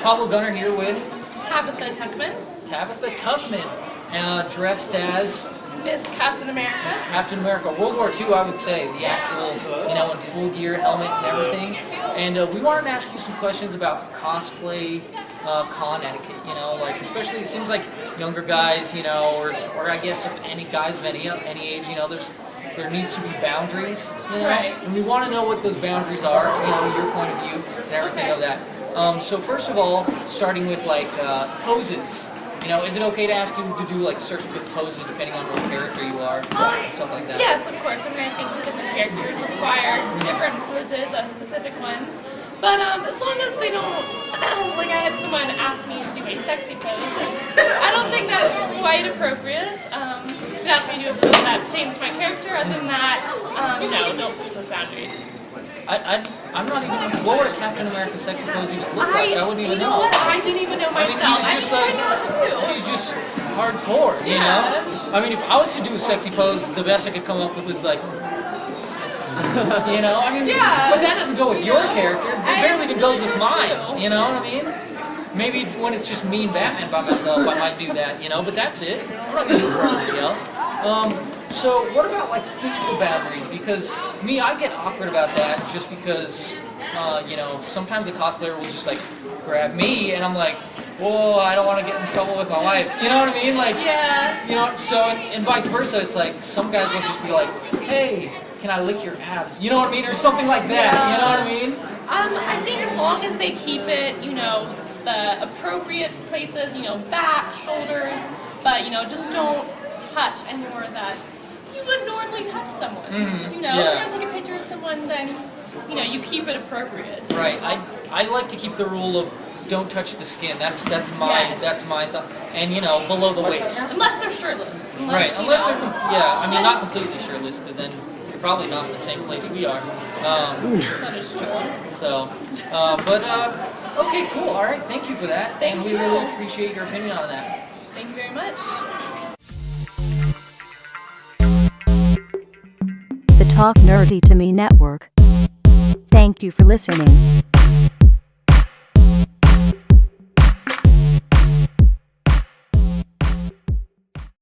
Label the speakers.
Speaker 1: Pablo Gunner here with
Speaker 2: Tabitha Tuckman.
Speaker 1: Tabitha Tuckman, dressed as
Speaker 2: Miss Captain America.
Speaker 1: Miss Captain America, World War II, I would say, the actual, in full gear, helmet and everything. And we wanted to ask you some questions about cosplay, con etiquette, like, especially it seems like younger guys, or I guess if any guys of any age, there needs to be boundaries,
Speaker 2: Right.
Speaker 1: And we want to know what those boundaries are, your point of view and everything of that. So first of all, starting with like poses. Is it okay to ask you to do like certain good poses depending on what character you are, and stuff like that?
Speaker 2: Yes, of course. I think the different characters require different poses, specific ones. But as long as they don't, like I had someone ask me to do a sexy pose, and I don't think that's quite appropriate. If you ask me to do a pose that pertains to my character, other than that, no, don't push those boundaries.
Speaker 1: I'm not even. What would a Captain America sexy pose even look like? I wouldn't even know.
Speaker 2: What? I didn't even know myself.
Speaker 1: He's just
Speaker 2: I know what to do.
Speaker 1: He's just hardcore, you know? If I was to do a sexy pose, the best I could come up with was like,
Speaker 2: Yeah.
Speaker 1: But that doesn't go with your character. It barely even goes with mine. You know what I mean? Maybe when it's just me and Batman by myself, I might do that. But that's it. I'm not gonna do it for anybody else. So what about like physical boundaries? Because me, I get awkward about that just because, sometimes a cosplayer will just like grab me and I'm like, whoa, I don't want to get in trouble with my wife. You know what I mean? Like,
Speaker 2: yeah.
Speaker 1: So and vice versa. It's like some guys will just be like, hey, can I lick your abs? You know what I mean? Or something like that.
Speaker 2: Yeah.
Speaker 1: You know what I mean?
Speaker 2: I think as long as they keep it, the appropriate places, back, shoulders, but, just don't touch anywhere that you wouldn't normally touch someone. If you're going to take a picture of someone, then, you keep it appropriate.
Speaker 1: Right. I like to keep the rule of don't touch the skin. That's my thought. And, below the waist.
Speaker 2: Unless they're shirtless.
Speaker 1: Unless they're, not completely shirtless, because then you're probably not in the same place we are.
Speaker 2: That is true.
Speaker 1: So, okay, cool. All right, thank you for that.
Speaker 2: Thank
Speaker 1: and we
Speaker 2: you.
Speaker 1: really appreciate your opinion on that.
Speaker 2: Thank you very much.
Speaker 3: The Talk Nerdy to Me Network. Thank you for listening.